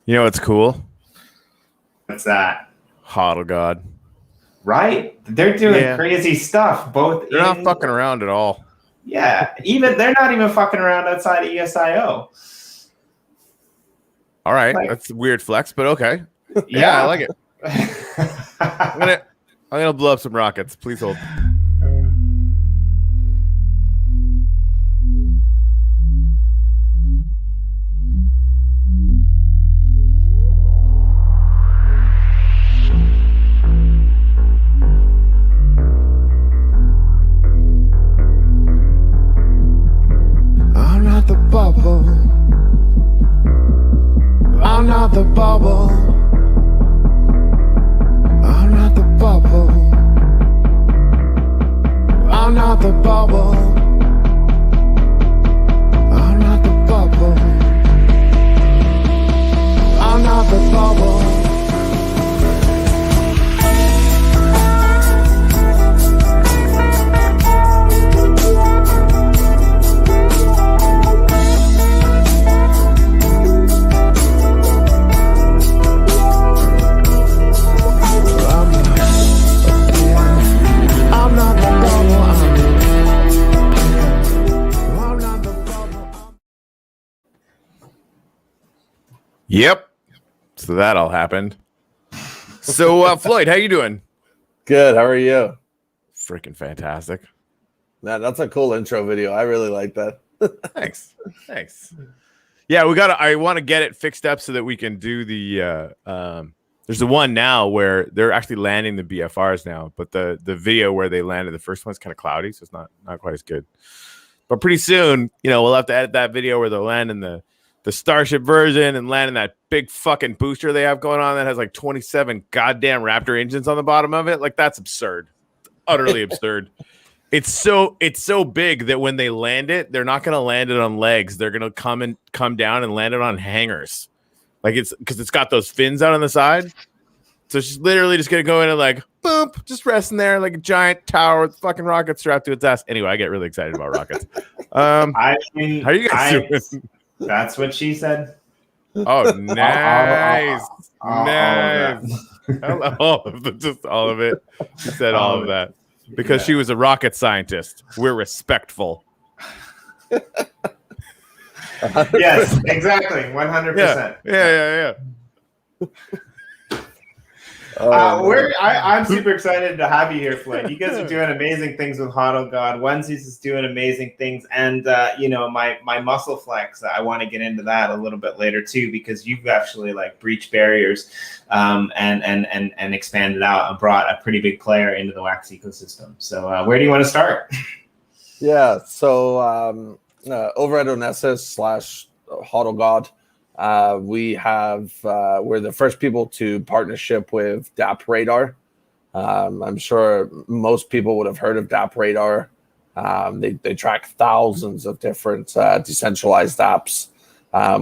You know what's cool? What's that? HodlGod. Right? They're doing crazy stuff. They're not fucking around at all. Yeah, they're not even fucking around outside of ESIO. All right, that's a weird flex, but okay. Yeah, I like it. I'm gonna blow up some rockets. Please hold. I'm not the bubble. I'm not the bubble. I'm not the bubble. I'm not the bubble. I'm not the bubble. I'm not the bubble. Yep. So that all happened. So Floyd, how you doing? Good. How are you? Freaking fantastic. Man, that's a cool intro video. I really like that. Thanks. Yeah, I want to get it fixed up so that we can do the there's the one now where they're actually landing the BFRs now, but the video where they landed the first one's kind of cloudy, so it's not quite as good. But pretty soon, we'll have to edit that video where they're landing the Starship version and landing that big fucking booster they have going on that has like 27 goddamn Raptor engines on the bottom of it. Like, that's absurd. Utterly absurd. It's so big that when they land it, they're not going to land it on legs. They're going to come down and land it on hangers. Like, it's because it's got those fins out on the side. So it's literally just going to go in and like, boom, just resting there like a giant tower with fucking rockets strapped to its ass. Anyway, I get really excited about rockets. How are you guys doing? That's what she said. Oh, nice. Nice. Just all of it. She said all of that. Because she was a rocket scientist. We're respectful. Yes, exactly. 100%. Yeah. I'm super excited to have you here, Floyd. You guys are doing amazing things with HodlGod. Onessus is doing amazing things, and my muscle flex. I want to get into that a little bit later too, because you've actually like breached barriers, and expanded out and brought a pretty big player into the Wax ecosystem. So where do you want to start? Yeah. So over at oh-ness-us/HodlGod. We're the first people to partnership with DAppRadar. I'm sure most people would have heard of DAppRadar. They track thousands of different decentralized apps,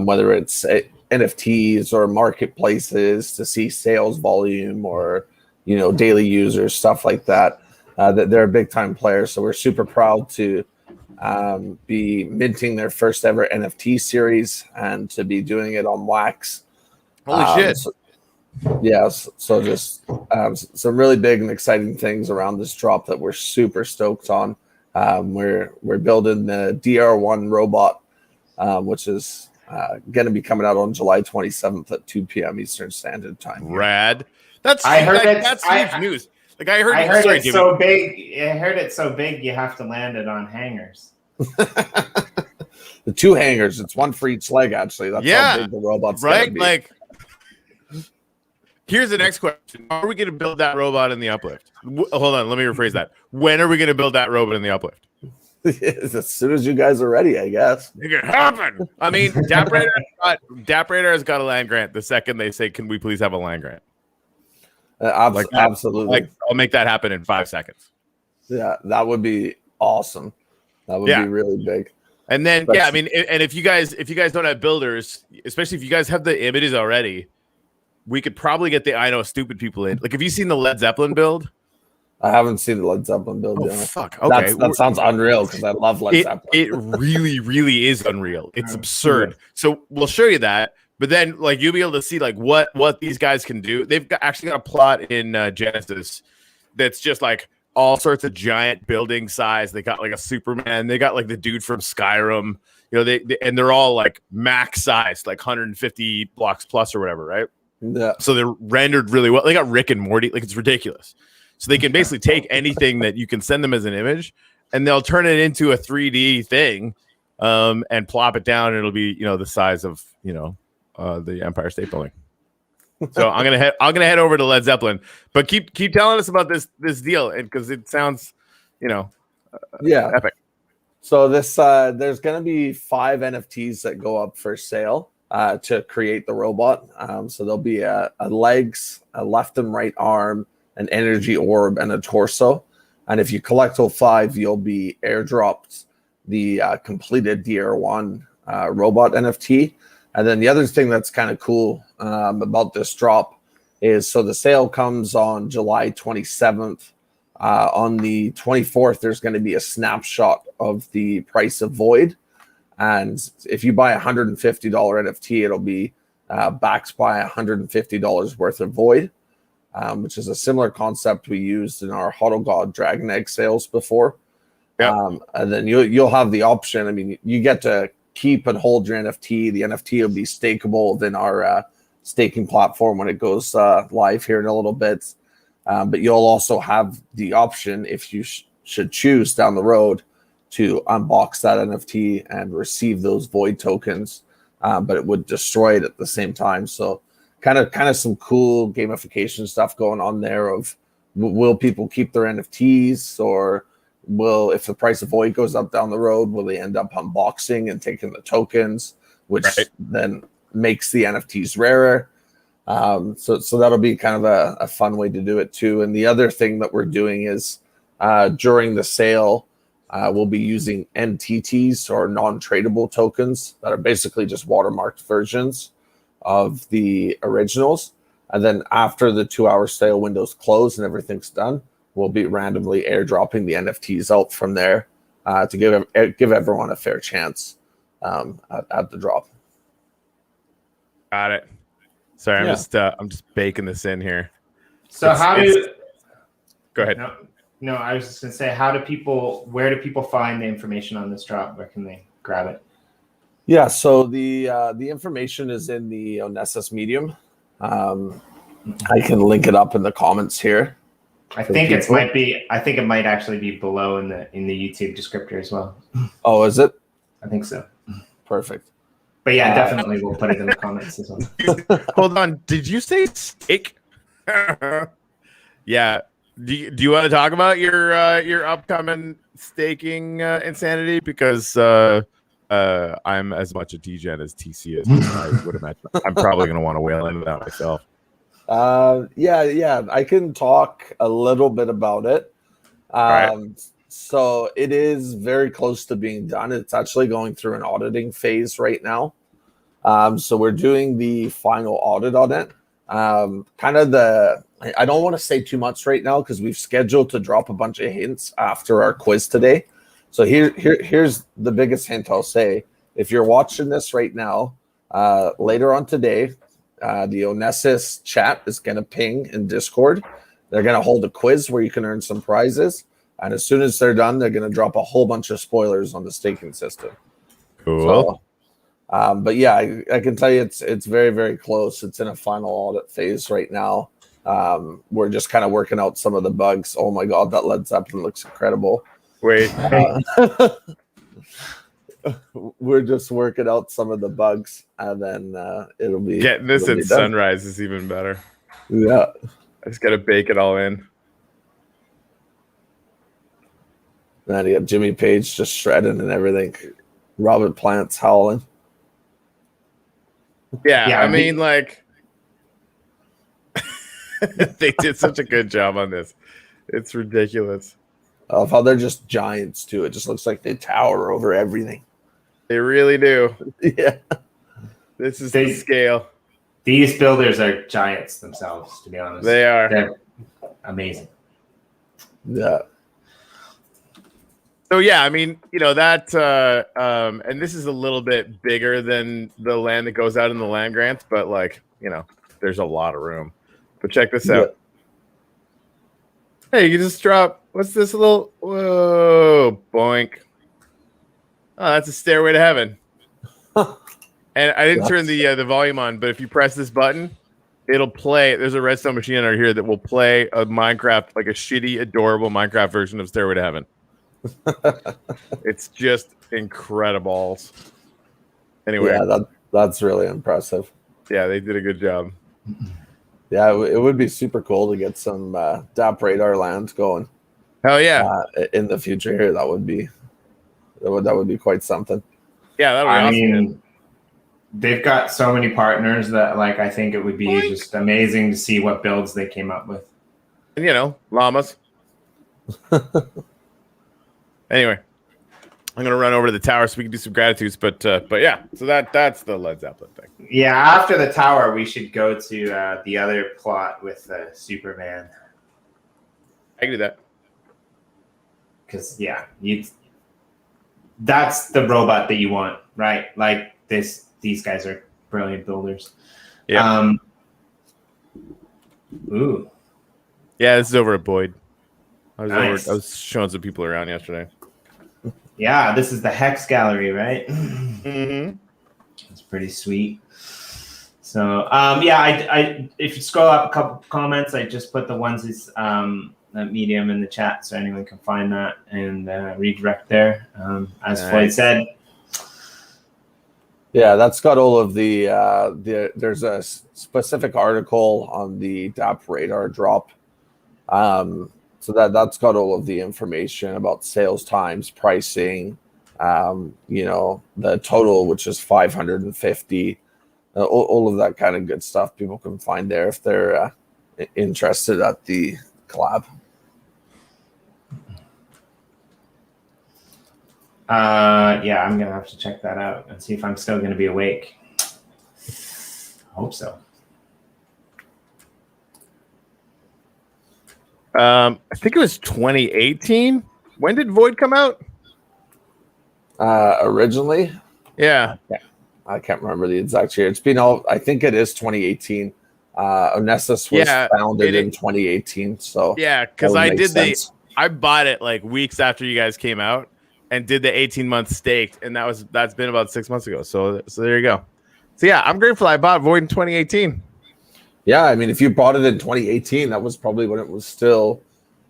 whether it's NFTs or marketplaces to see sales volume or daily users, stuff like that. They're a big time player, so we're super proud to be minting their first ever NFT series and to be doing it on Wax. Holy shit. So just some really big and exciting things around this drop that we're super stoked on. We're building the DR1 robot, which is going to be coming out on July 27th at 2 p.m. Eastern Standard Time. Rad. That's huge news. Like, I heard it's so big. I heard it's so big you have to land it on hangers. The 2 hangers. It's one for each leg, actually. That's how big the robot's right. Be. Like, here's the next question: are we going to build that robot in the uplift? Hold on, let me rephrase that. When are we going to build that robot in the uplift? As soon as you guys are ready, I guess. It can happen. I mean, DAppRadar has got a land grant. The second they say, "Can we please have a land grant?" Absolutely. Like, I'll make that happen in 5 seconds. Yeah, that would be awesome. That would be really big. And then, I mean, and if you guys don't have builders, especially if you guys have the images already, we could probably get the I Know Stupid people in. Like, have you seen the Led Zeppelin build? I haven't seen the Led Zeppelin build yet. Fuck. Okay. That sounds unreal because I love Led Zeppelin. It really, really is unreal. It's absurd. So we'll show you that. But then like you'll be able to see like what these guys can do. They've actually got a plot in Genesis that's just like all sorts of giant building size. They got like a Superman. They got like the dude from Skyrim. You know, and they're all like max size, like 150 blocks plus or whatever, right? Yeah. So they're rendered really well. They got Rick and Morty, like it's ridiculous. So they can basically take anything that you can send them as an image, and they'll turn it into a 3D thing, and plop it down, and it'll be the size of the Empire State Building. So I'm gonna head over to Led Zeppelin, but keep telling us about this deal, and because it sounds epic. So this there's gonna be 5 NFTs that go up for sale to create the robot. So there'll be a legs, a left and right arm, an energy orb, and a torso. And if you collect all 5, you'll be airdropped the completed DR1 robot NFT. And then the other thing that's kind of cool about this drop is, so the sale comes on July 27th. On the 24th, there's going to be a snapshot of the price of Void. And if you buy a $150 NFT, it'll be backed by $150 worth of Void, which is a similar concept we used in our HodlGod Dragon Egg sales before. Yep. And then you'll have the option. I mean, you get to keep and hold your NFT. The NFT will be stakeable within our staking platform when it goes live here in a little bit. But you'll also have the option, if you should choose down the road, to unbox that NFT and receive those Void tokens, but it would destroy it at the same time. So kind of some cool gamification stuff going on there of, will people keep their NFTs, or if the price of Void goes up down the road, will they end up unboxing and taking the tokens, which then makes the NFTs rarer. So that'll be kind of a fun way to do it too. And the other thing that we're doing is during the sale, we'll be using NTTs, or non-tradable tokens, that are basically just watermarked versions of the originals. And then after the 2-hour sale windows close and everything's done, we'll be randomly airdropping the NFTs out from there to give everyone a fair chance at the drop. Got it. Sorry, I'm just baking this in here. So go ahead. No, I was just gonna say, where do people find the information on this drop? Where can they grab it? Yeah, so the information is in the oh-ness-us Medium. I can link it up in the comments here. I think it might actually be below in the YouTube descriptor as well. Oh, is it? I think so. Perfect. But yeah, definitely we'll put it in the comments as well. Hold on, did you say steak? Yeah. Do you want to talk about your upcoming staking insanity? Because I'm as much a degen as TC is. I would imagine. I'm probably going to want to whale into that myself. Yeah, I can talk a little bit about it. So it is very close to being done. It's actually going through an auditing phase right now. So we're doing the final audit on it. I don't want to say too much right now because we've scheduled to drop a bunch of hints after our quiz today. So here's the biggest hint I'll say. If you're watching this right now, later on today, the oh-ness-us chat is going to ping in Discord. They're going to hold a quiz where you can earn some prizes. And as soon as they're done, they're going to drop a whole bunch of spoilers on the staking system. Cool. So, but yeah, I can tell you it's very, very close. It's in a final audit phase right now. We're just kind of working out some of the bugs. Oh my God, that Led Zeppelin looks incredible. Wait. We're just working out some of the bugs, and then it'll be getting this at done. sunrise is even better. Yeah, I just gotta bake it all in. Man, you got Jimmy Page just shredding and everything. Robert Plant's howling. Yeah, I mean, like, they did such a good job on this. It's ridiculous. I love how they're just giants too. It just looks like they tower over everything. They really do. Yeah. This is the scale. These builders are giants themselves, to be honest. They are. They're amazing. Yeah. So yeah, I mean, that, and this is a little bit bigger than the land that goes out in the land grant, but there's a lot of room. But check this out. Hey, you just drop. What's this little? Whoa, boink! Oh, that's a stairway to heaven. And I didn't turn the volume on, but if you press this button, it'll play. There's a redstone machine under here that will play a Minecraft, like a shitty, adorable Minecraft version of Stairway to Heaven. It's just incredible. Anyway, yeah, that's really impressive. Yeah, they did a good job. Yeah, it would be super cool to get some DAppRadar land going. Hell yeah! In the future here, that would be quite something. Yeah, that would be awesome. I mean, they've got so many partners that I think it would be just amazing to see what builds they came up with. And llamas. Anyway, I'm gonna run over to the tower so we can do some gratitudes. But yeah, so that's the Led Zeppelin thing. Yeah, after the tower, we should go to the other plot with Superman. I can do that. Because that's the robot that you want, right? Like these guys are brilliant builders. Yeah. Ooh. Yeah, this is over at Boyd. I Nice. was showing some people around yesterday. Yeah, this is the Hex Gallery, right? Mm-hmm. It's pretty sweet. So, I if you scroll up a couple comments, I just put the onesies medium in the chat so anyone can find that and redirect there. As Floyd said. Yeah, that's got all of the there's a specific article on the DAppRadar drop. So that's got all of the information about sales times, pricing, the total, which is 550, all of that kind of good stuff people can find there if they're interested at the collab. Yeah, I'm gonna have to check that out and see if I'm still gonna be awake. I hope so. I think it was 2018. When did Void come out? Originally, Yeah. I can't remember the exact year. It's been I think it is 2018. oh-ness-us was founded in 2018. So yeah, because I bought it weeks after you guys came out and did the 18-month staked, and that's been about 6 months ago. So there you go. So yeah, I'm grateful I bought Void in 2018. Yeah, I mean, if you bought it in 2018, that was probably when it was still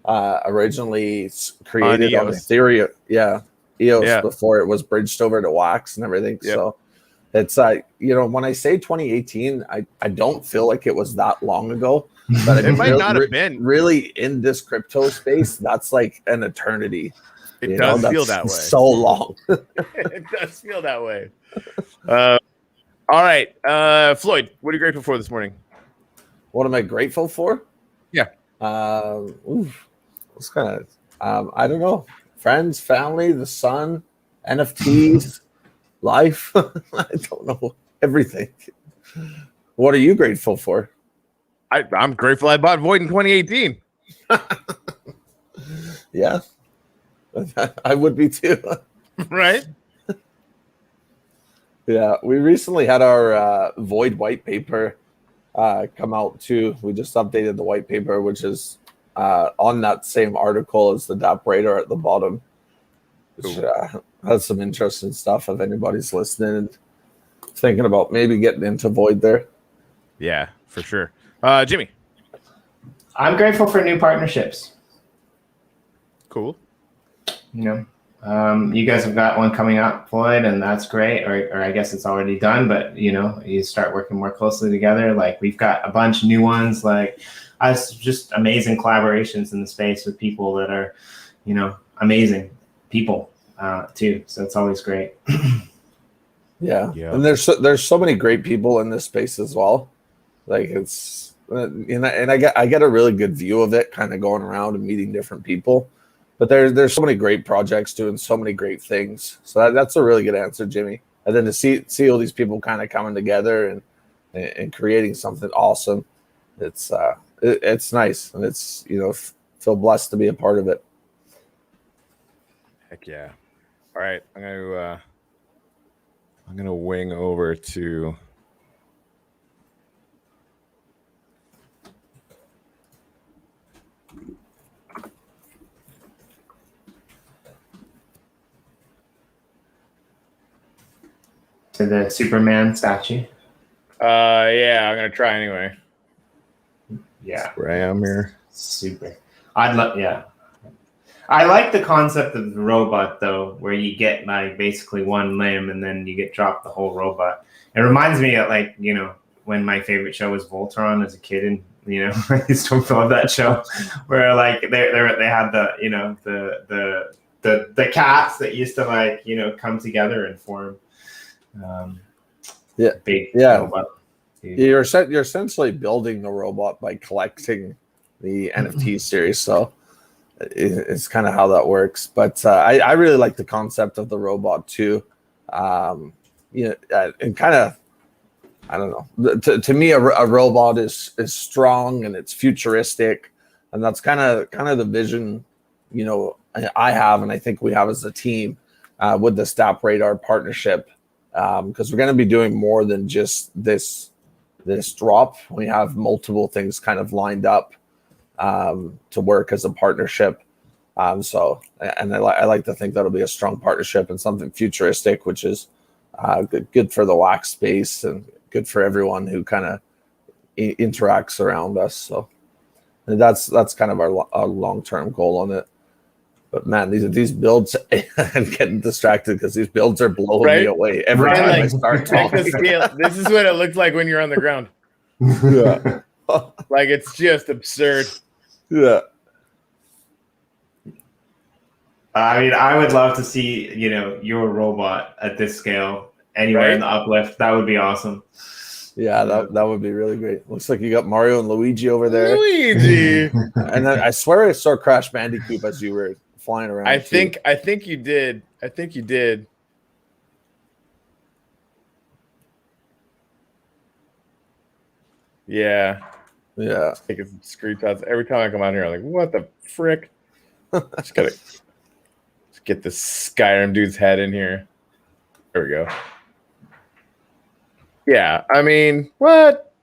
originally created on Ethereum. Yeah, EOS before it was bridged over to Wax and everything. Yep. So it's when I say 2018, I don't feel like it was that long ago. But it might not have been really in this crypto space. That's like an eternity. It does feel that way. So long. It does feel that way. All right, Floyd, what are you grateful for this morning? What am I grateful for? Yeah. It's kind of, I don't know. Friends, family, the sun, NFTs, life. I don't know. Everything. What are you grateful for? I'm grateful I bought Void in 2018. Yeah. I would be too. Right? Yeah. We recently had our Void white paper come out too. We just updated the white paper, which is on that same article as the DAppRadar at the bottom, which has some interesting stuff if anybody's listening and thinking about maybe getting into Void there. Yeah, for sure. Jimmy. I'm grateful for new partnerships. Cool. You guys have got one coming up, Floyd, and that's great. Or I guess it's already done, but you start working more closely together. We've got a bunch of new ones, just amazing collaborations in the space with people that are, amazing people too. So it's always great. Yeah. And there's so many great people in this space as well. It's and I get a really good view of it, kind of going around and meeting different people. But there's so many great projects doing so many great things. So that's a really good answer, Jimmy. And then to see all these people kind of coming together and creating something awesome, it's nice, and it's feel blessed to be a part of it. Heck yeah. All right, I'm gonna wing over to. To the Superman statue. Yeah, I'm gonna try anyway. Yeah. That's where I am here. Super. Yeah. I like the concept of the robot though, where you get like basically one limb and then you get dropped the whole robot. It reminds me of like, you know, when my favorite show was Voltron as a kid, and you know, I used to love that show where like they had the, you know, the cats that used to like, you know, come together and form big robot. You're essentially building the robot by collecting the NFT series, so it's kind of how that works. But I really like the concept of the robot too. You know, and kind of, I don't know. To me, a robot is strong and it's futuristic, and that's kind of the vision, you know, I have, and I think we have as a team with this DAppRadar partnership, because we're going to be doing more than just this drop. We have multiple things kind of lined up to work as a partnership. So, and I like to think that'll be a strong partnership and something futuristic, which is good for the wax space and good for everyone who kind of interacts around us. So that's kind of our long-term goal on it. But man, these builds, I'm getting distracted because these builds are blowing me away every time I start talking. This is what it looks like when you're on the ground. Yeah. Like it's just absurd. Yeah. I mean, I would love to see, you know, your robot at this scale anywhere in the uplift. That would be awesome. Yeah, that would be really great. Looks like you got Mario and Luigi over there. Luigi. And then I swear I saw Crash Bandicoot as you were flying around. I think you did. I think you did. Yeah. Yeah. Taking some screenshots. Every time I come out here, I'm like, what the frick? Just gotta get this Skyrim dude's head in here. There we go. Yeah, I mean, what?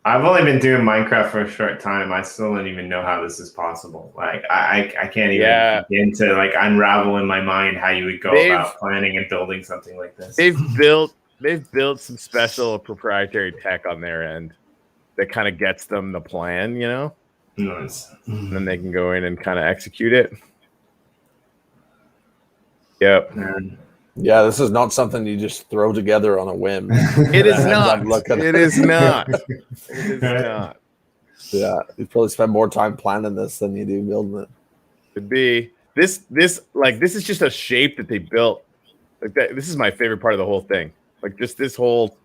I've only been doing Minecraft for a short time. I still don't even know how this is possible. Like, I can't even begin to like unravel in my mind how you would go about planning and building something like this. They've built some special proprietary tech on their end that kind of gets them the plan, you know? Nice. And then they can go in and kind of execute it. Yep. Yeah, this is not something you just throw together on a whim. It is not. It is not. It is not. Yeah, you probably spend more time planning this than you do building it. Could be. This is just a shape that they built. Like that. This is my favorite part of the whole thing. Like just this whole.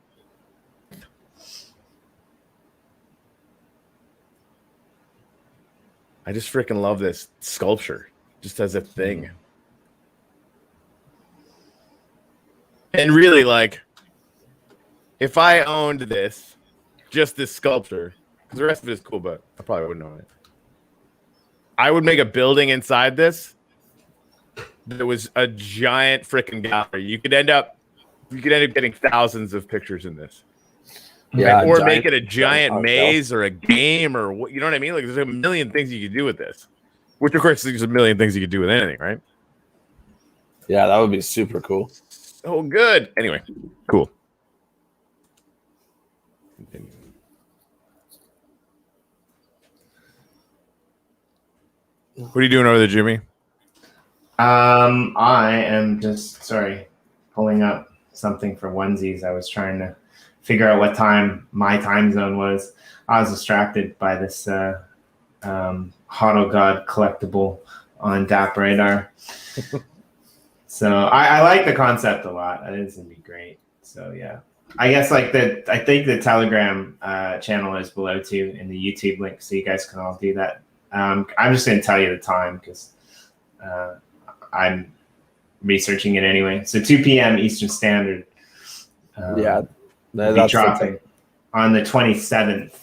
I just freaking love this sculpture, just as a thing. And really, like, if I owned this, just this sculpture, because the rest of it is cool, but I probably wouldn't own it. I would make a building inside this that was a giant freaking gallery. You could end up getting thousands of pictures in this. Yeah, or make it a giant maze or a game or what, you know what I mean? Like, there's a million things you could do with this. Which, of course, there's a million things you could do with anything, right? Yeah, that would be super cool. Oh, good. Anyway, cool. Continue. What are you doing over there, Jimmy? I am just pulling up something for onesies. I was trying to figure out what time my time zone was. I was distracted by this HodlGod collectible on DAppRadar. So I like the concept a lot. I think it's gonna be great. So yeah, I guess I think the Telegram channel is below too in the YouTube link, so you guys can all do that. I'm just gonna tell you the time because I'm researching it anyway. So 2 p.m. Eastern Standard. That's dropping on the 27th.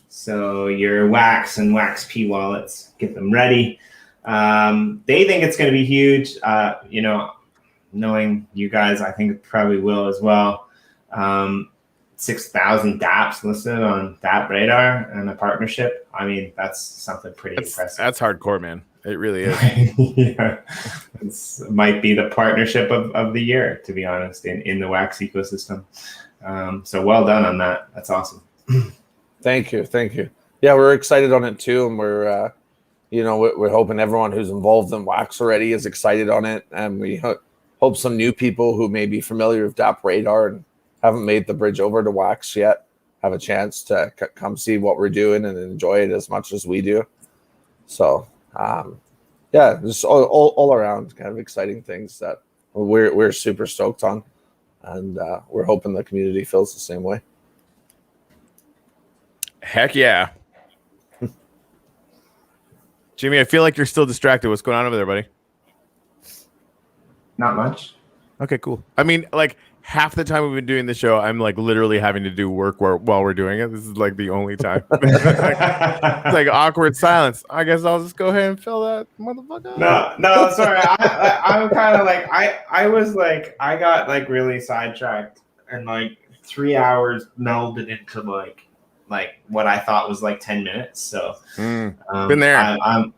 So your Wax and Wax P wallets, get them ready. They think it's going to be huge. You know, knowing you guys, I think it probably will as well. 6,000 dApps listed on DAppRadar and a partnership. I mean, that's something pretty impressive. That's hardcore, man. It really is. Yeah, it might be the partnership of the year, to be honest, in the Wax ecosystem. So well done on that. That's awesome. Thank you. Yeah, we're excited on it too, and we're we're hoping everyone who's involved in Wax already is excited on it, and we hope some new people who may be familiar with DAppRadar and haven't made the bridge over to Wax yet have a chance to come see what we're doing and enjoy it as much as we do. So yeah, just all around kind of exciting things that we're super stoked on, and we're hoping the community feels the same way. Heck yeah. Jimmy, I feel like you're still distracted. What's going on over there, buddy? Not much. Okay, cool. I mean, like half the time we've been doing the show, I'm like literally having to do work while we're doing it. This is like the only time. It's like awkward silence. I guess I'll just go ahead and fill that motherfucker. No, sorry. I'm kind of like I got like really sidetracked, and like 3 hours melded into like what I thought was like 10 minutes. So been there. I'm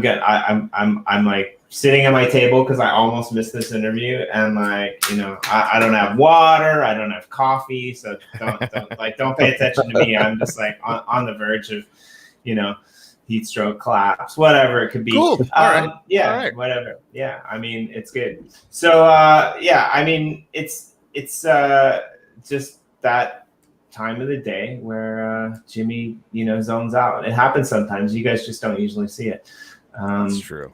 good. I'm like sitting at my table because I almost missed this interview, and like, you know, I don't have water, I don't have coffee, so don't pay attention to me. I'm just like on the verge of, you know, heat stroke, collapse, whatever it could be. Cool. All right. Yeah. All right. Whatever. Yeah. I mean, it's good. So yeah. I mean, it's just that time of the day where Jimmy, you know, zones out. It happens sometimes. You guys just don't usually see it. That's true.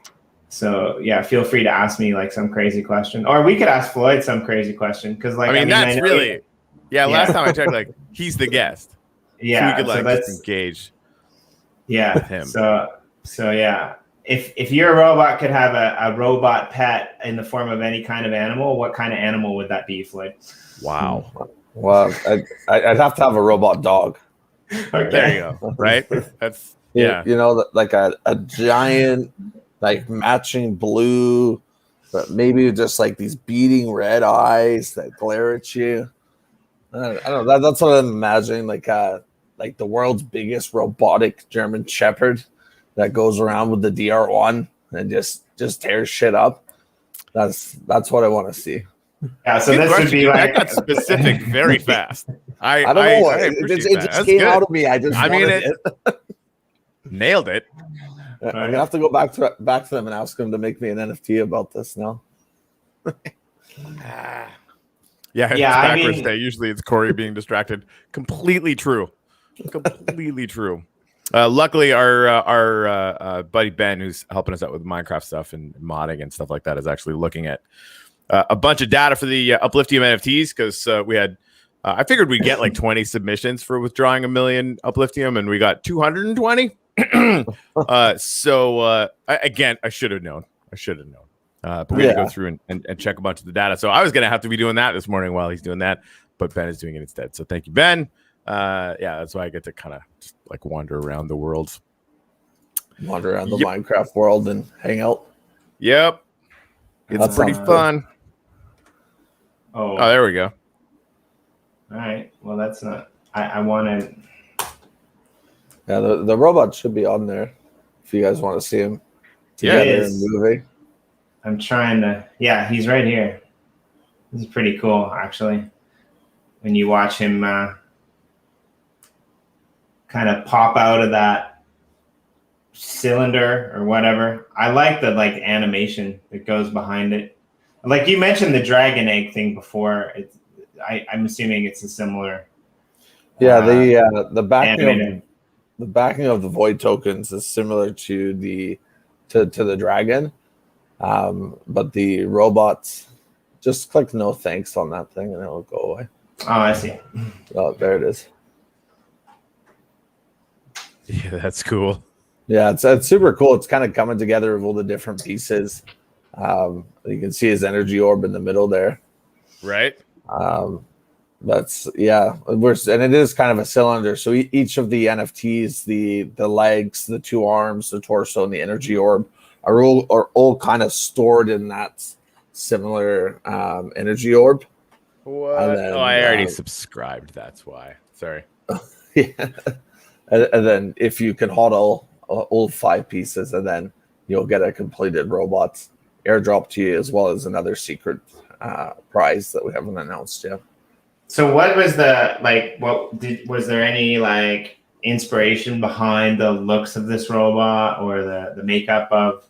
So yeah, feel free to ask me like some crazy question, or we could ask Floyd some crazy question, because like that's really last time I checked, like he's the guest. Yeah, so we could like so just engage. Yeah. With him. So yeah, if your robot could have a robot pet in the form of any kind of animal, what kind of animal would that be, Floyd? Wow. Well, I'd have to have a robot dog. Okay. There you go. Right. That's you know, like a giant, like matching blue, but maybe just like these beating red eyes that glare at you. I don't know. That's what I'm imagining. Like the world's biggest robotic German Shepherd that goes around with the DR1 and just tears shit up. That's what I want to see. Yeah. So this would be like, I got specific very fast. I don't know. it just came out of me. Nailed it. I'm gonna have to go back to them and ask them to make me an NFT about this now. Yeah, I backwards mean, day. Usually it's Corey being distracted. Completely true. Completely true. Luckily, our buddy Ben, who's helping us out with Minecraft stuff and modding and stuff like that, is actually looking at a bunch of data for the Upliftium NFTs, because we had I figured we'd get like 20 submissions for withdrawing 1 million Upliftium, and we got 220. Again, I should have known. But we had to go through and check a bunch of the data. So I was going to have to be doing that this morning while he's doing that, but Ben is doing it instead. So thank you, Ben. That's why I get to kind of just like wander around the world. Wander around the Minecraft world and hang out. Yep. It's pretty fun. Oh, there we go. All right. Well, that's not. I want to. Yeah, the robot should be on there if you guys want to see him Yeah, together in movie. I'm trying to. Yeah, he's right here. This is pretty cool, actually. When you watch him kind of pop out of that cylinder or whatever. I like the like animation that goes behind it. Like you mentioned the dragon egg thing before. I'm assuming it's a similar. Yeah, the backing animated. The backing of the void tokens is similar to the dragon, but the robots, just click no thanks on that thing and it'll go away. Oh, I see. Oh, there it is. Yeah, that's cool. Yeah, it's super cool. It's kind of coming together of all the different pieces. You can see his energy orb in the middle there. Right. And it is kind of a cylinder. So each of the NFTs, the legs, the two arms, the torso, and the energy orb all kind of stored in that similar energy orb. What? Then, I already subscribed. That's why. Sorry. Yeah. And then if you can HODL all 5 pieces, and then you'll get a completed robot airdrop to you, as well as another secret prize that we haven't announced yet. So what was the was there any like inspiration behind the looks of this robot or the makeup of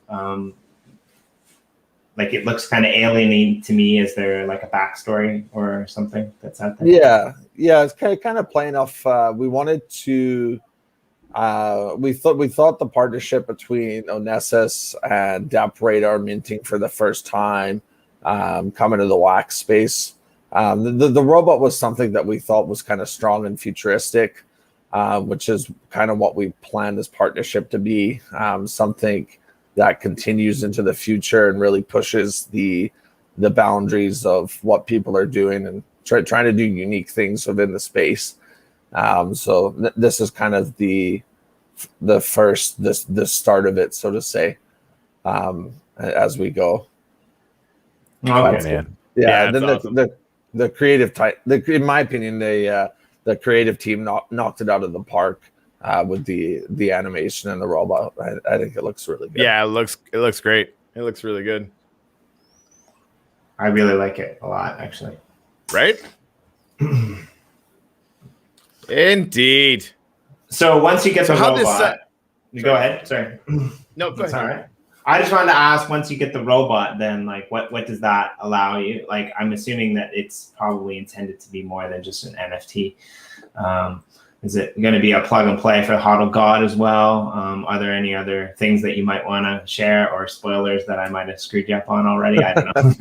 like it looks kind of alien to me? Is there like a backstory or something that's out there? Yeah, it's kind of playing off. We wanted to. We thought the partnership between oh-ness-us and DAppRadar minting for the first time, coming to the wax space. The robot was something that we thought was kind of strong and futuristic, which is kind of what we planned this partnership to be. Something that continues into the future and really pushes the boundaries of what people are doing and trying to do unique things within the space. So this is kind of the first the start of it, so to say, as we go. Okay, man. Yeah, then awesome. the creative type, in my opinion, the creative team knocked it out of the park with the animation and the robot. I think it looks really good. Yeah, it looks great. It looks really good. I really like it a lot, actually. Right? Indeed. So once you get the robot, you go ahead. Sorry. No, go ahead. All right. I just wanted to ask, once you get the robot, then like what does that allow you? Like, I'm assuming that it's probably intended to be more than just an NFT. Is it going to be a plug and play for HodlGod as well? Are there any other things that you might want to share, or spoilers that I might have screwed you up on already? I don't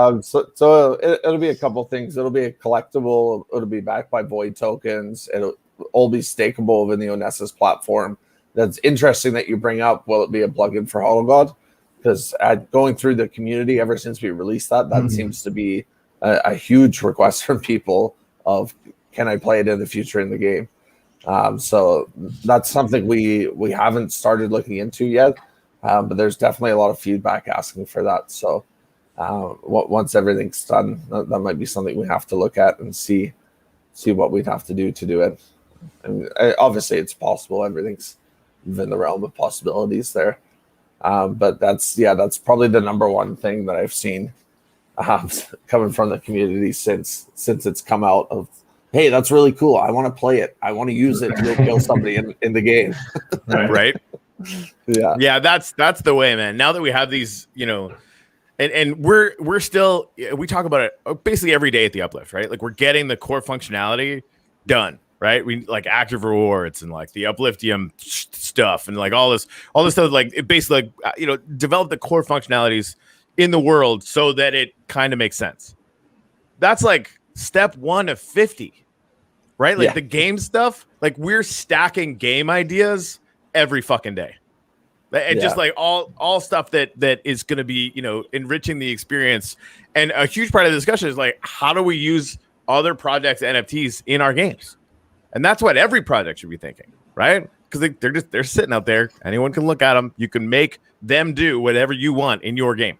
know. So it'll be a couple things. It'll be a collectible. It'll be backed by Void tokens. It'll all be stakeable within the oh-ness-us platform. That's interesting that you bring up. Will it be a plugin for HodlGod? Because going through the community ever since we released that seems to be a huge request from people of, can I play it in the future in the game? So that's something we haven't started looking into yet, but there's definitely a lot of feedback asking for that. So once everything's done, that might be something we have to look at and see what we'd have to do it. And obviously, it's possible. Everything's within the realm of possibilities there. But that's probably the number one thing that I've seen coming from the community since it's come out of, hey, that's really cool. I want to play it. I want to use it to go kill somebody in the game. Right. Yeah. That's the way, man. Now that we have these, and we're still, we talk about it basically every day at the Uplift, right? Like, we're getting the core functionality done, right? We like active rewards and like the Upliftium stuff and like all this stuff. Like, it basically, develop the core functionalities in the world so that it kind of makes sense. That's like step 1 of 50. Right? Like the game stuff, like we're stacking game ideas every fucking day. And just like all stuff that is going to be, enriching the experience. And a huge part of the discussion is like, how do we use other projects, NFTs in our games? And that's what every project should be thinking, right? Because they're sitting out there. Anyone can look at them. You can make them do whatever you want in your game.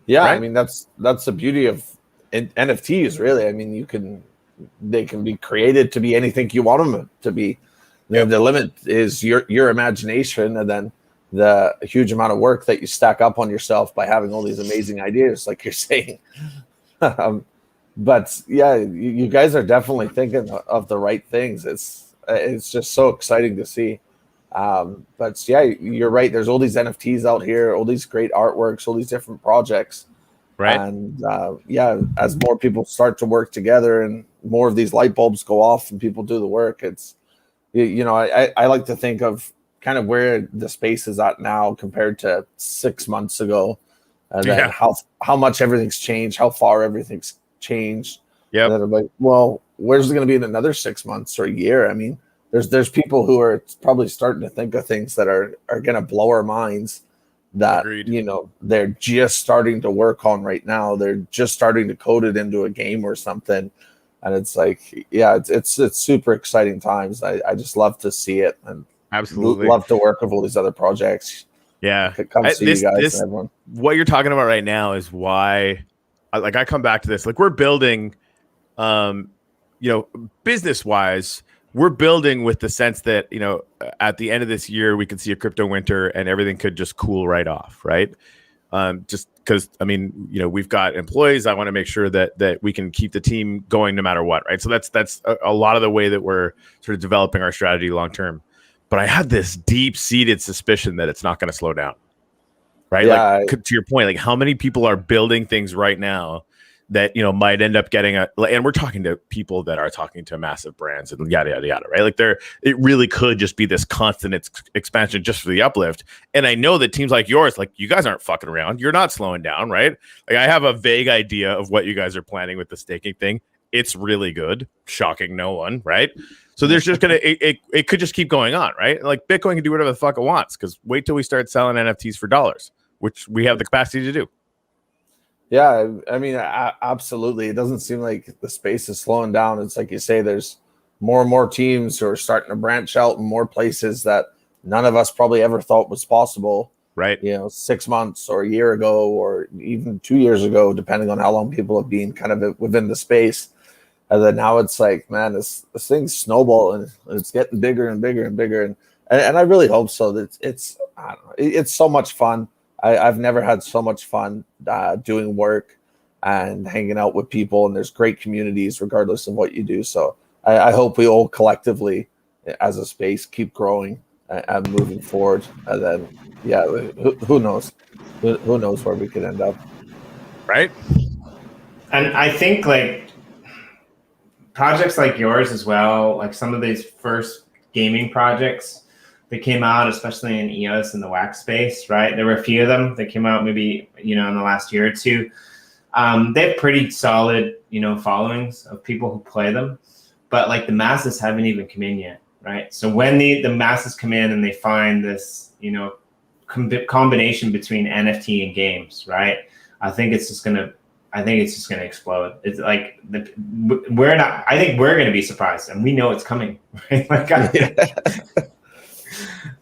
Yeah, right? I mean, that's the beauty of NFTs, really. I mean, they can be created to be anything you want them to be. The limit is your imagination, and then the huge amount of work that you stack up on yourself by having all these amazing ideas, like you're saying. But yeah, you guys are definitely thinking of the right things. It's just so exciting to see. But yeah, you're right. There's all these NFTs out here, all these great artworks, all these different projects. Right. And as more people start to work together and more of these light bulbs go off and people do the work, it's, I like to think of kind of where the space is at now compared to 6 months ago, and then how much everything's changed, how far everything's changed. Yeah. And then I'm like, well, where's it going to be in another 6 months or a year? I mean, there's people who are probably starting to think of things that are going to blow our minds. That Agreed. They're just starting to work on right now. They're just starting to code it into a game or something, and it's like, it's super exciting times. I just love to see it, and Absolutely. love to work with all these other projects. Yeah. Come see you guys and everyone. What you're talking about right now is why I come back to this. Like, we're building, business wise, we're building with the sense that, at the end of this year, we could see a crypto winter and everything could just cool right off. Right. Just because, we've got employees. I want to make sure that we can keep the team going no matter what. Right. So that's a lot of the way that we're sort of developing our strategy long term. But I have this deep-seated suspicion that it's not going to slow down, right? Yeah, to your point, like how many people are building things right now that might end up getting and we're talking to people that are talking to massive brands and yada yada yada, right? Like it really could just be this constant expansion just for the uplift. And I know that teams like yours, like you guys aren't fucking around, you're not slowing down, right? Like I have a vague idea of what you guys are planning with the staking thing. It's really good, shocking no one, right? So there's just it could just keep going on, right? Like Bitcoin can do whatever the fuck it wants because wait till we start selling NFTs for dollars, which we have the capacity to do. Yeah, I mean, absolutely. It doesn't seem like the space is slowing down. It's like you say, there's more and more teams who are starting to branch out in more places that none of us probably ever thought was possible. Right. 6 months or a year ago, or even 2 years ago, depending on how long people have been kind of within the space. And then now it's like, man, this thing's snowballing and it's getting bigger and bigger and bigger. And I really hope so. That it's I don't know, it's so much fun. I've never had so much fun doing work and hanging out with people. And there's great communities regardless of what you do. So I hope we all collectively as a space keep growing and moving forward. And then, yeah, who knows? Who knows where we could end up? Right. And I think like projects like yours as well, like some of these first gaming projects that came out, especially in EOS and the wax space, right? There were a few of them that came out maybe, in the last year or two. They have pretty solid, followings of people who play them, but like the masses haven't even come in yet, right? So when the masses come in and they find this, combination between NFT and games, right? I think it's just gonna explode. It's like we're not. I think we're gonna be surprised, and we know it's coming. Right? Like,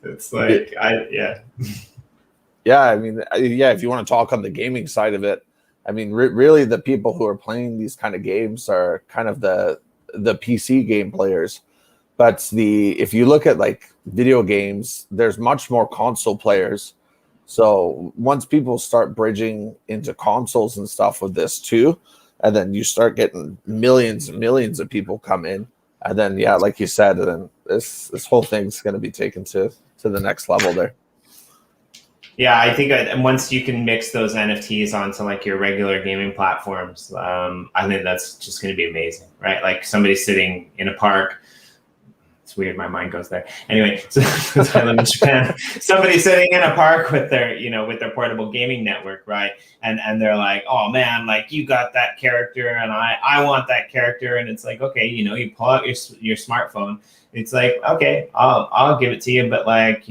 it's like Yeah, I mean, if you want to talk on the gaming side of it, I mean, really, the people who are playing these kind of games are kind of the PC game players. But if you look at like video games, there's much more console players. So once people start bridging into consoles and stuff with this too, and then you start getting millions and millions of people come in, and then like you said, then this whole thing's going to be taken to the next level there. Yeah, I think once you can mix those NFTs onto like your regular gaming platforms, I think that's just going to be amazing, right? Like somebody sitting in a park. It's weird, my mind goes there. Anyway, so I live in Japan. Somebody sitting in a park with their, with their portable gaming network, right? And they're like, oh man, like you got that character, and I want that character, and it's like, okay, you pull out your smartphone. It's like, okay, I'll give it to you, but like,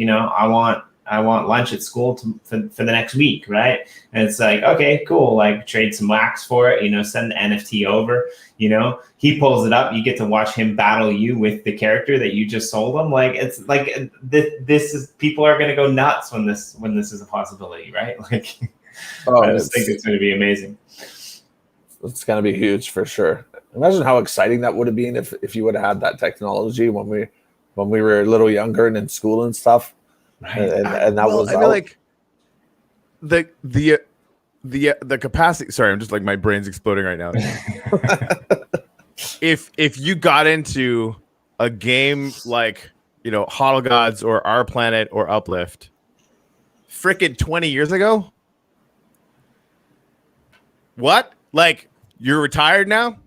I want lunch at school for the next week, right? And it's like, okay, cool. Like trade some wax for it, send the NFT over, he pulls it up. You get to watch him battle you with the character that you just sold him. Like, it's like, this is, people are going to go nuts when this is a possibility, right? Like, I just think it's going to be amazing. It's going to be huge for sure. Imagine how exciting that would have been if you would have had that technology when we were a little younger and in school and stuff. Right. And that was, I feel like the capacity. Sorry, I'm just like, my brain's exploding right now. If you got into a game like HodlGods or Our Planet or Uplift, frickin' 20 years ago, what? Like, you're retired now?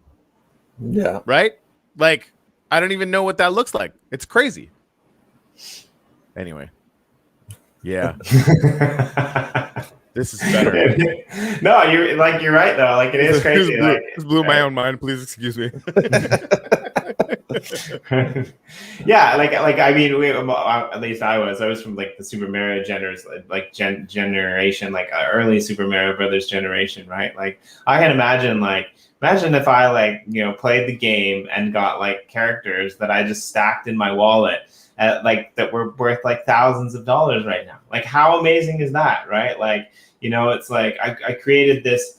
Yeah. Right? Like, I don't even know what that looks like. It's crazy. Anyway. Yeah. This is better. No, you're right though. Like, it is crazy. This blew my own mind. Please excuse me. Yeah, like I mean, at least I was from like the Super Mario generation, like early Super Mario Brothers generation, right? Like, I can imagine if I played the game and got like characters that I just stacked in my wallet. like that were worth like thousands of dollars right now. Like, how amazing is that, right? Like, you know, it's like I created this,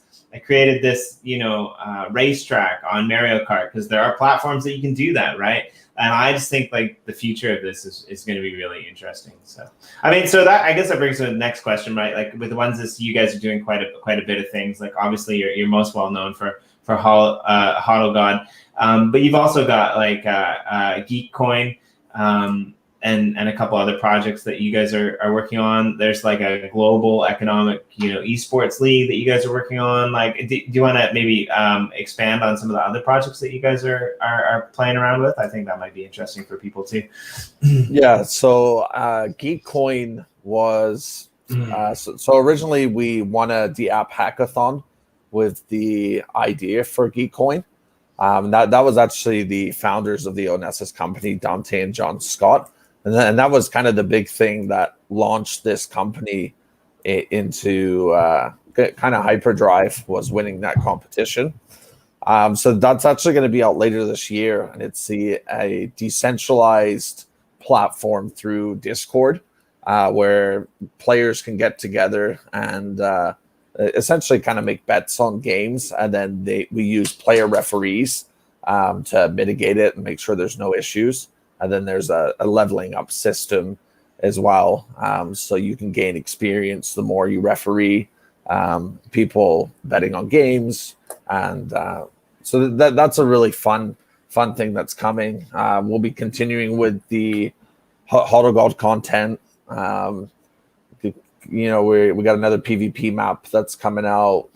racetrack on Mario Kart because there are platforms that you can do that, right? And I just think like the future of this is going to be really interesting. So, I mean, so that, I guess that brings to the next question, right? Like with OneSys, you guys are doing quite a bit of things. Like obviously you're most well known for HodlGod, but you've also got like GeekCoin, and a couple other projects that you guys are working on. There's like a global economic, esports league that you guys are working on. Like, do you want to maybe expand on some of the other projects that you guys are playing around with? I think that might be interesting for people too. Yeah. So GeekCoin was so originally we won a dApp hackathon with the idea for GeekCoin. That was actually the founders of the oh-ness-us company, Dante and John Scott. And that was kind of the big thing that launched this company into kind of hyperdrive, was winning that competition. So that's actually going to be out later this year. And it's a decentralized platform through Discord where players can get together and essentially kind of make bets on games. And then we use player referees to mitigate it and make sure there's no issues. And then there's a leveling up system as well. So you can gain experience the more you referee people betting on games. And so that's a really fun thing that's coming. We'll be continuing with the HodlGod content. We got another PvP map that's coming out.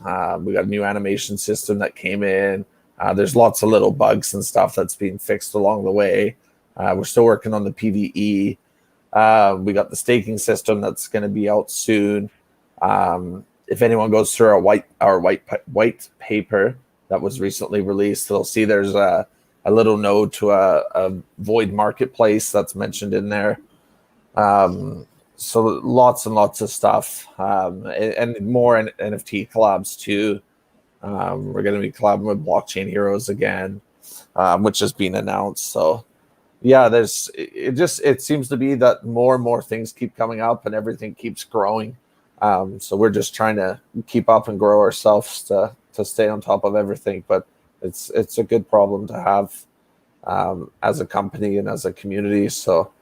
We got a new animation system that came in. There's lots of little bugs and stuff that's being fixed along the way. We're still working on the PvE. We got the staking system that's going to be out soon. If anyone goes through our white paper that was recently released, they'll see there's a little node to a void marketplace that's mentioned in there. So lots and lots of stuff, and more NFT collabs too. We're going to be collabing with Blockchain Heroes again, which has been announced. So yeah, it seems to be that more and more things keep coming up and everything keeps growing. So we're just trying to keep up and grow ourselves to stay on top of everything. But it's a good problem to have as a company and as a community. So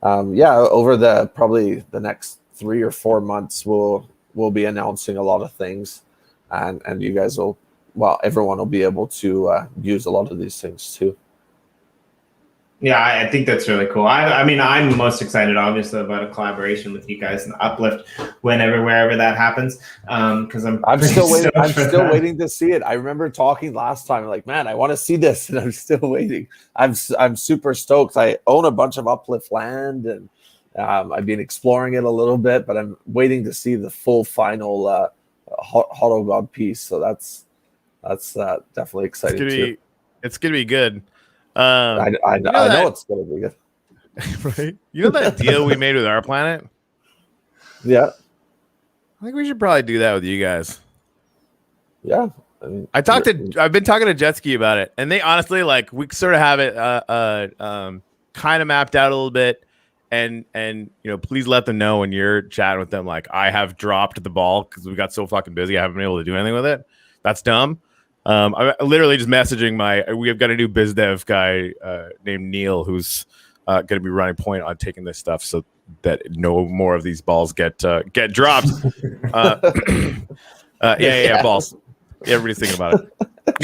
over probably the next 3 or 4 months, we'll be announcing a lot of things, and you guys everyone will be able to use a lot of these things too. Yeah, I think that's really cool. I mean, I'm most excited, obviously, about a collaboration with you guys and Uplift wherever that happens. Because I'm still waiting. I'm still waiting to see it. I remember talking last time, like, man, I want to see this, and I'm still waiting. I'm super stoked. I own a bunch of Uplift land, and I've been exploring it a little bit, but I'm waiting to see the full final HodlGod piece. So that's definitely exciting too. It's gonna be good. I know it's gonna be good. Right? You know that deal we made with our planet? Yeah. I think we should probably do that with you guys. Yeah. I mean, I've been talking to Jetski about it, and they honestly, like, we sort of have it kind of mapped out a little bit, and please let them know when you're chatting with them, like, I have dropped the ball because we got so fucking busy I haven't been able to do anything with it. That's dumb. I'm literally just messaging we've got a new biz dev guy named Neil who's going to be running point on taking this stuff so that no more of these balls get dropped. Balls. Yeah, everybody's thinking about it.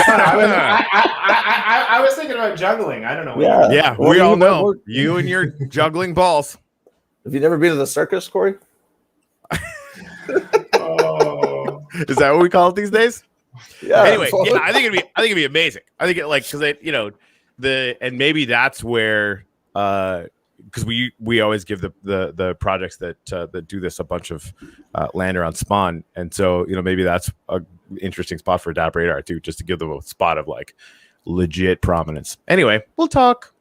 I was thinking about juggling. I don't know. Yeah, we all know you and your juggling balls. Have you never been to the circus, Corey? Oh. Is that what we call it these days? Yeah. Anyway, yeah, I think it'd be amazing. I think and maybe that's where because we always give the projects that do this a bunch of land around Spawn, and so maybe that's a interesting spot for DAppRadar too, just to give them a spot of like legit prominence. Anyway, we'll talk.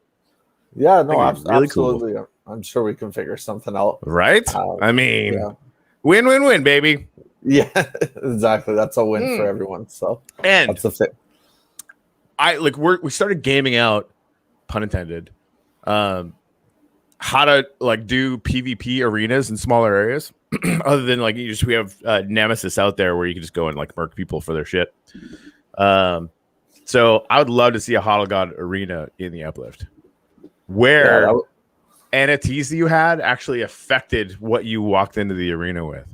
Yeah, no, really absolutely. Cool. I'm sure we can figure something out. Right? I mean, win, baby. Yeah, exactly. That's a win for everyone. So, and that's the thing. We started gaming out, pun intended, how to like do PvP arenas in smaller areas, other than like we have Nemesis out there where you can just go and like murk people for their shit. So I would love to see a HodlGod arena in the Uplift where NFTs that you had actually affected what you walked into the arena with.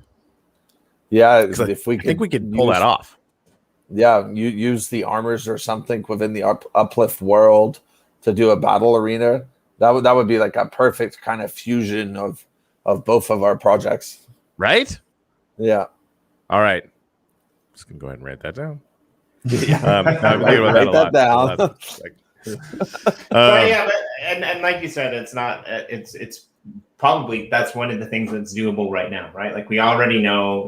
Yeah, if we I think we could pull that off. Yeah, you use the armors or something within the Uplift world to do a battle arena. That would be like a perfect kind of fusion of both of our projects. Right? Yeah. All right. Just gonna go ahead and write that down. Yeah. Write that down. But yeah, and like you said, it's not. It's probably that's one of the things that's doable right now, right? Like we already know,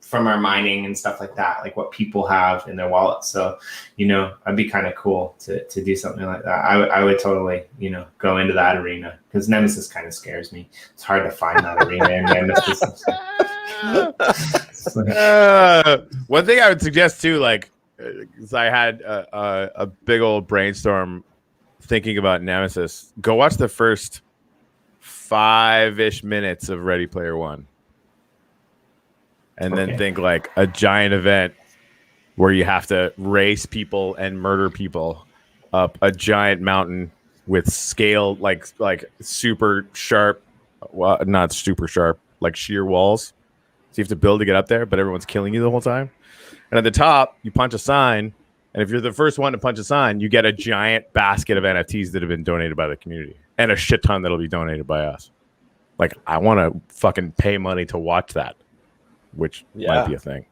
from our mining and stuff like that, like what people have in their wallets. So, I'd be kind of cool to do something like that. I would totally, go into that arena because Nemesis kind of scares me. It's hard to find that arena in Nemesis. One thing I would suggest too, like, because I had a big old brainstorm thinking about Nemesis. Go watch the first 5-ish minutes of Ready Player One. And then think like a giant event where you have to race people and murder people up a giant mountain with scale like super sharp, well, not super sharp, like sheer walls. So you have to build to get up there, but everyone's killing you the whole time. And at the top, you punch a sign, and if you're the first one to punch a sign, you get a giant basket of NFTs that have been donated by the community and a shit ton that'll be donated by us. Like, I want to fucking pay money to watch that. Which might be a thing.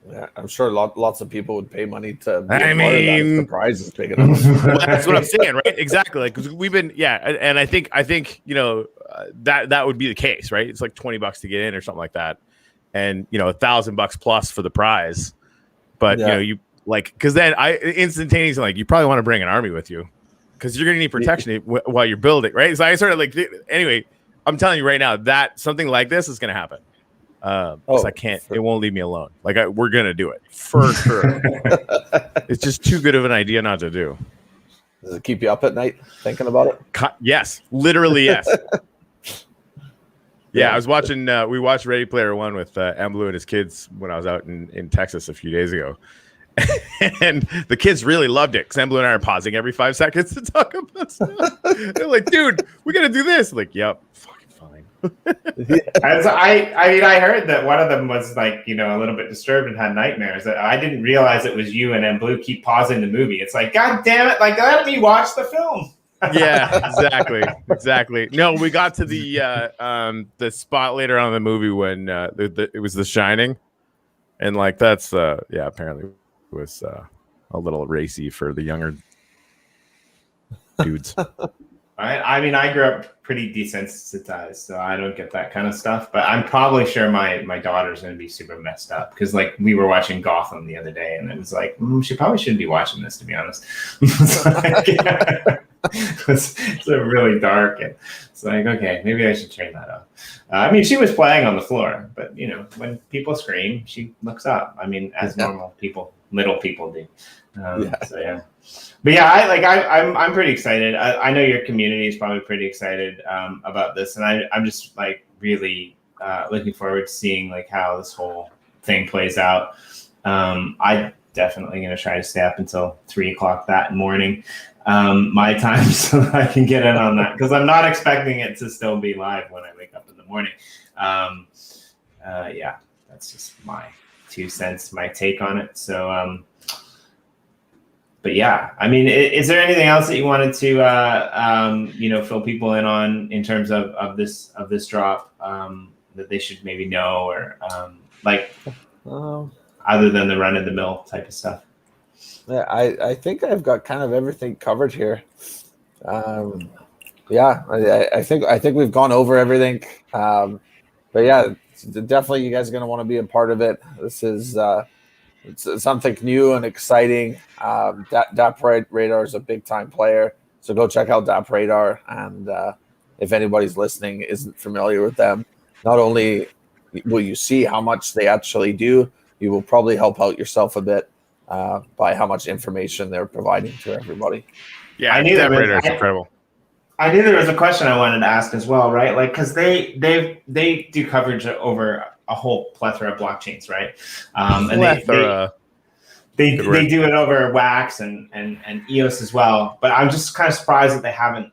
Yeah, I'm sure lots of people would pay money to be I mean, the prize is big enough. Well, that's what I'm saying, right? Exactly. Like, because we've been, and I think that would be the case, right? It's like $20 to get in or something like that, and $1,000 plus for the prize. But you like, because then I instantaneously like you probably want to bring an army with you because you're gonna need protection while you're building, right? So I sort of like anyway. I'm telling you right now that something like this is gonna happen. Because I can't. It won't leave me alone. Like we're gonna do it for sure. It's just too good of an idea not to do. Does it keep you up at night thinking about it? Yes, literally yes. Yeah, I was watching. We watched Ready Player One with Blue and his kids when I was out in Texas a few days ago, and the kids really loved it because Blue and I are pausing every 5 seconds to talk about stuff. They're like, "Dude, we gotta do this." I'm like, yep. I heard that one of them was like, a little bit disturbed and had nightmares. I didn't realize it was you and Blue keep pausing the movie. It's like, God damn it. Like, let me watch the film. Yeah, exactly. No, we got to the spot later on in the movie when it was The Shining. And like, that's, apparently was a little racy for the younger dudes. I mean, I grew up pretty desensitized, so I don't get that kind of stuff. But I'm probably sure my daughter's going to be super messed up because, like, we were watching Gotham the other day, and it was like, she probably shouldn't be watching this, to be honest. It's really dark, and it's like, okay, maybe I should turn that off. I mean, she was playing on the floor, but when people scream, she looks up. I mean, as normal people, little people do. So yeah. But yeah, I'm pretty excited. I know your community is probably pretty excited about this, and I'm just like really looking forward to seeing like how this whole thing plays out. I definitely going to try to stay up until 3:00 that morning, my time, so I can get in on that because I'm not expecting it to still be live when I wake up in the morning. Yeah, that's just my 2 cents, my take on it. So. But yeah, I mean, is there anything else that you wanted to, fill people in on in terms of this drop that they should maybe know or other than the run of the mill type of stuff? Yeah, I think I've got kind of everything covered here. I think we've gone over everything. But yeah, definitely you guys are going to want to be a part of it. This is it's something new and exciting. DAppRadar is a big time player, so go check out DAppRadar. And if anybody's listening isn't familiar with them, not only will you see how much they actually do, you will probably help out yourself a bit by how much information they're providing to everybody. Yeah, DAppRadar is incredible. I knew there was a question I wanted to ask as well, right? Like, because they do coverage over a whole plethora of blockchains, right? And they do it over Wax and EOS as well. But I'm just kind of surprised that they haven't,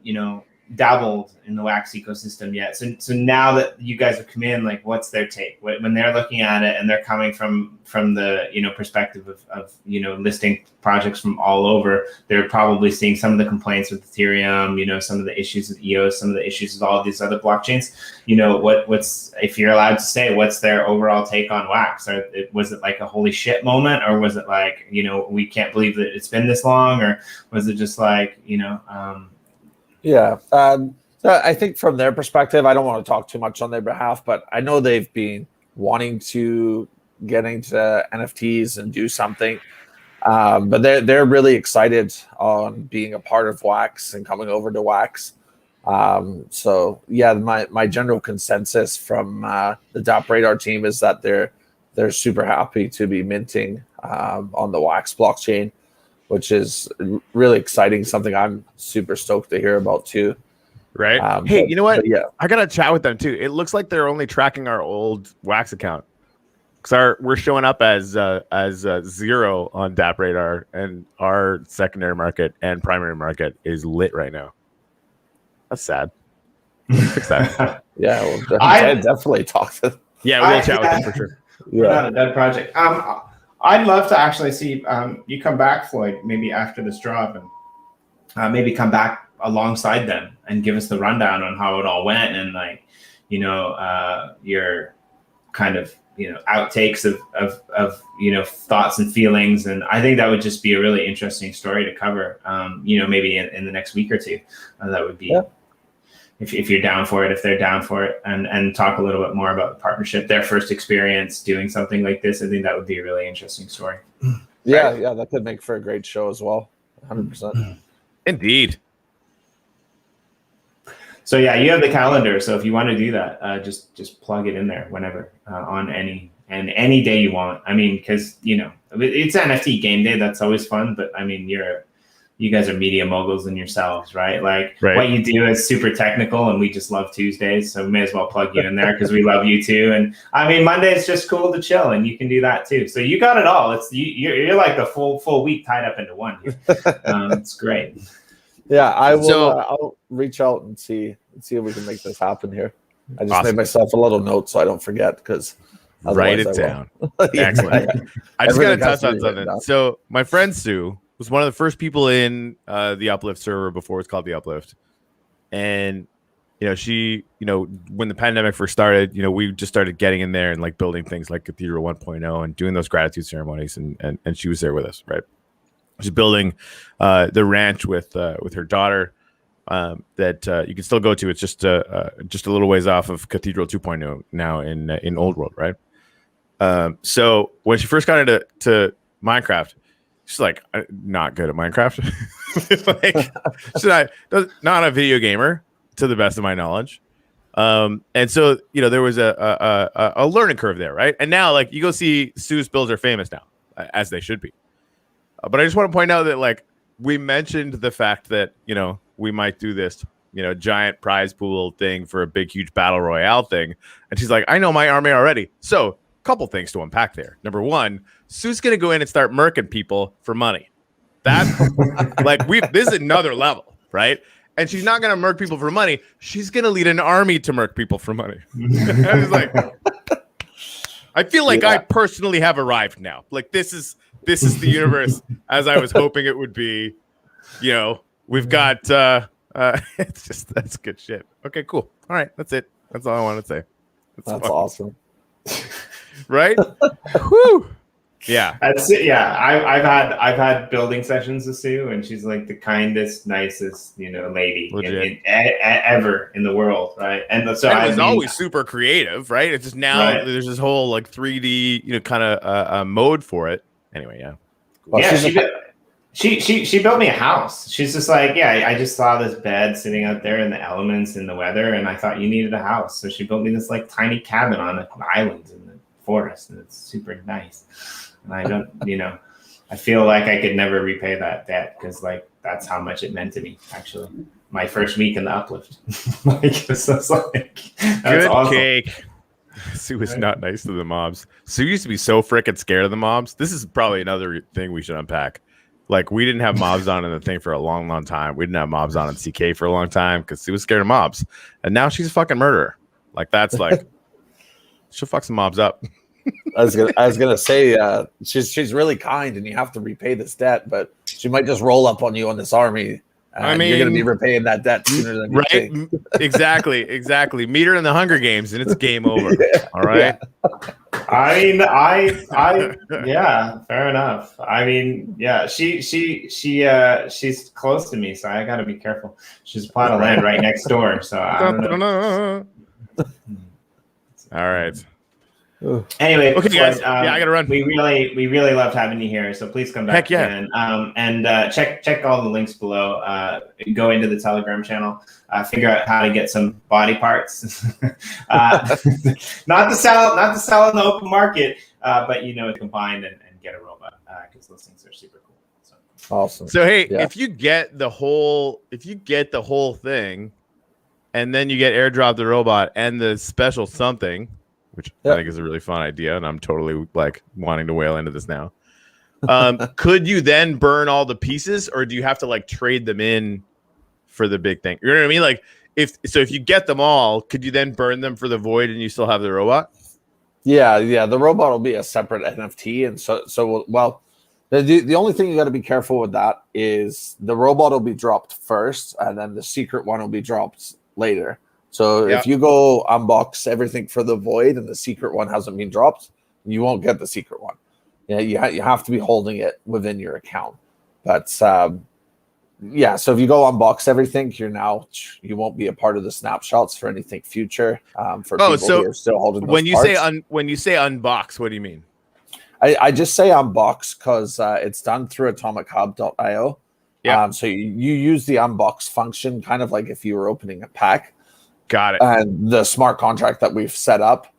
dabbled in the Wax ecosystem yet. So now that you guys have come in, like, what's their take when they're looking at it and they're coming from the perspective of listing projects from all over? They're probably seeing some of the complaints with Ethereum, some of the issues with EOS, some of the issues with all of these other blockchains. What's, if you're allowed to say, what's their overall take on Wax? Or was it like a holy shit moment, or was it like, we can't believe that it's been this long, or was it just like, Yeah. So I think from their perspective, I don't want to talk too much on their behalf, but I know they've been wanting to get into NFTs and do something. But they're really excited on being a part of Wax and coming over to Wax. So yeah, my general consensus from the DAppRadar team is that they're super happy to be minting on the Wax blockchain, which is really exciting. Something I'm super stoked to hear about too. Right. Hey, you know what? Yeah, I gotta chat with them too. It looks like they're only tracking our old Wax account, because we're showing up as 0 on DAppRadar, and our secondary market and primary market is lit right now. That's sad. Fix that. Yeah, well, I definitely talk to them. Yeah, we'll chat with them for sure. Yeah, not a dead project. I'd love to actually see you come back, Floyd, maybe after this drop, and maybe come back alongside them and give us the rundown on how it all went, and like, your kind of outtakes of thoughts and feelings. And I think that would just be a really interesting story to cover. Maybe in the next week or two. That would be. Yeah. If you're down for it, if they're down for it, and talk a little bit more about the partnership, their first experience doing something like this. I think that would be a really interesting story. Yeah, right? Yeah, that could make for a great show as well. 100%. Indeed. So yeah, you have the calendar. So if you want to do that, just plug it in there whenever, on any day you want. I mean, because it's NFT game day. That's always fun. But I mean, you guys are media moguls in yourselves, right? Like, right. What you do is super technical, and we just love Tuesdays. So we may as well plug you in there because we love you too. And I mean, Monday is just cool to chill, and you can do that too. So you got it all. It's you're like the full week tied up into one here. It's great. Yeah, I will. I'll reach out and see if we can make this happen here. I just made myself a little note so I don't forget, because write it down. Excellent. I just got to touch on something. So my friend Sue was one of the first people in the Uplift server before it was called the Uplift, and she when the pandemic first started, we just started getting in there and like building things like Cathedral 1.0 and doing those gratitude ceremonies, and she was there with us, right? She's building the ranch with her daughter that you can still go to. It's just a little ways off of Cathedral 2.0 now in Old World, right? So when she first got into Minecraft, she's like, not good at Minecraft. she's not a video gamer, to the best of my knowledge. And so there was a learning curve there, right? And now like you go see Sue's builds are famous now, as they should be. But I just want to point out that like we mentioned the fact that we might do this giant prize pool thing for a big huge battle royale thing, and she's like, I know my army already. So couple things to unpack there. Number one, Sue's gonna go in and start murking people for money. That's like this is another level, right? And she's not gonna murk people for money. She's gonna lead an army to murk people for money. I was like, I feel like I personally have arrived now. Like this is the universe as I was hoping it would be. We've got that's good shit. Okay, cool. All right, that's it. That's all I want to say. That's awesome. Right? Whew. Yeah. That's it. Yeah. I've had building sessions with Sue, and she's like the kindest, nicest, lady ever in the world. Right. And so it was always super creative, right? It's just now there's this whole like 3D, kind of mode for it. Anyway. Yeah. Well, yeah. She built me a house. She's just like, I just saw this bed sitting out there in the elements in the weather, and I thought you needed a house. So she built me this like tiny cabin on an island in the forest, and it's super nice. And I don't, I feel like I could never repay that debt, because like that's how much it meant to me, actually. my first week in the uplift. Like, it's just like, that's Good awesome. cake. Sue was not nice to the mobs. Sue used to be so freaking scared of the mobs. This is probably another thing we should unpack. Like, we didn't have mobs on in the thing for a long, long time. We didn't have mobs on in CK for a long time because Sue was scared of mobs. And now she's a fucking murderer. Like, that's like, she'll fuck some mobs up. I was gonna say she's really kind, and you have to repay this debt, but she might just roll up on you on this army. And you're gonna be repaying that debt sooner than you think. Exactly. Meet her in the Hunger Games, and it's game over. Yeah. All right. Yeah. I mean, I yeah, fair enough. I mean, yeah, she's close to me, so I got to be careful. She's a plot of land right next door, so I don't know. All right. Anyway, okay, guys. I gotta run. We really loved having you here, so please come back. Heck yeah. again. And check all the links below. Go into the Telegram channel. Figure out how to get some body parts. Not to sell in the open market, but combine and get a robot because those things are super cool. So. Awesome. So hey, if you get the whole thing, and then you get airdrop the robot and the special something, which I think is a really fun idea, and I'm totally like wanting to whale into this now. Could you then burn all the pieces, or do you have to like trade them in for the big thing? You know what I mean? Like if you get them all, could you then burn them for the void and you still have the robot? Yeah. The robot will be a separate NFT, and so the only thing you got to be careful with that is the robot will be dropped first, and then the secret one will be dropped later. So if you go unbox everything for the void and the secret one hasn't been dropped, you won't get the secret one. Yeah, you have to be holding it within your account. But so if you go unbox everything, you won't be a part of the snapshots for anything future. For people who are still holding those when you parts. when you say unbox, what do you mean? I just say unbox because it's done through atomichub.io. Yeah. So you use the unbox function, kind of like if you were opening a pack. Got it. And the smart contract that we've set up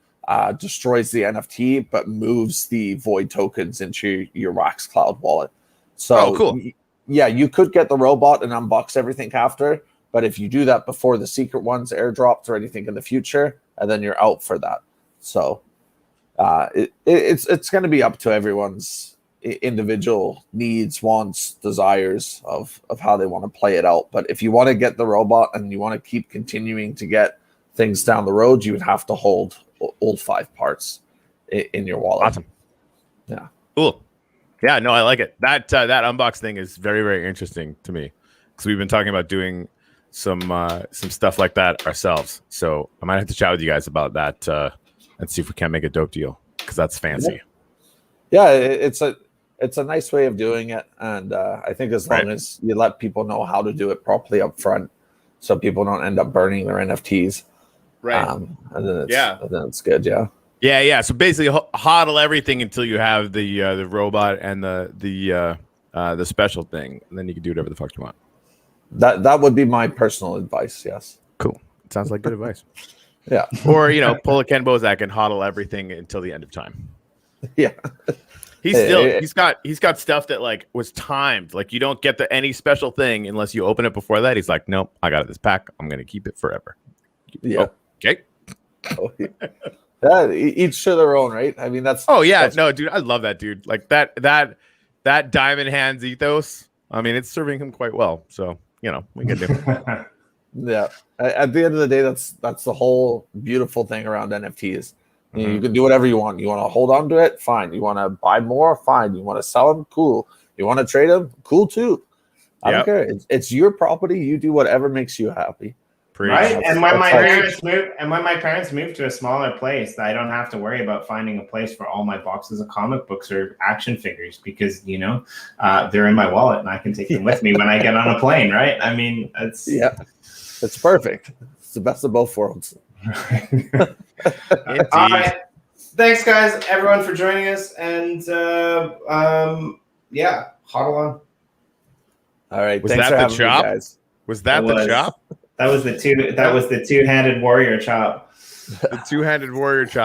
destroys the NFT, but moves the void tokens into your Wax Cloud wallet. So, cool. You could get the robot and unbox everything after, but if you do that before the secret one's airdropped or anything in the future, and then you're out for that. So, it's going to be up to everyone's individual needs, wants, desires of how they want to play it out. But if you want to get the robot and you want to keep continuing to get things down the road, you would have to hold all 5 parts in your wallet. Awesome. Yeah. Cool. Yeah, no, I like it. That unbox thing is very, very interesting to me because we've been talking about doing some stuff like that ourselves. So I might have to chat with you guys about that and see if we can make a dope deal because that's fancy. Yeah, it's a nice way of doing it, and I think as long as you let people know how to do it properly up front, so people don't end up burning their NFTs, right? And then it's good, yeah. So basically, hodl everything until you have the robot and the special thing, and then you can do whatever the fuck you want. That would be my personal advice. Yes. Cool. Sounds like good advice. Yeah. Or pull a Ken Bozak and hodl everything until the end of time. Yeah. He's got stuff that like was timed. Like you don't get any special thing unless you open it before that. He's like, nope, I got it this pack. I'm gonna keep it forever. Yeah. Okay. Yeah, each to their own, right? I mean, that's. Oh yeah, no, dude, I love that dude. Like that diamond hands ethos. I mean, it's serving him quite well. So we can do. Yeah. At the end of the day, that's the whole beautiful thing around NFTs. You can do whatever you want. You want to hold on to it? Fine. You want to buy more? Fine. You want to sell them? Cool. You want to trade them? Cool too. I don't care. It's your property. You do whatever makes you happy. Right. And when my parents moved to a smaller place, I don't have to worry about finding a place for all my boxes of comic books or action figures because they're in my wallet and I can take them with me when I get on a plane. Right. I mean, it's perfect. It's the best of both worlds. All right. Thanks, guys, everyone, for joining us. And hodl on. All right. Was that the chop? Was that the chop? That was the two-handed warrior chop. The two-handed warrior chop.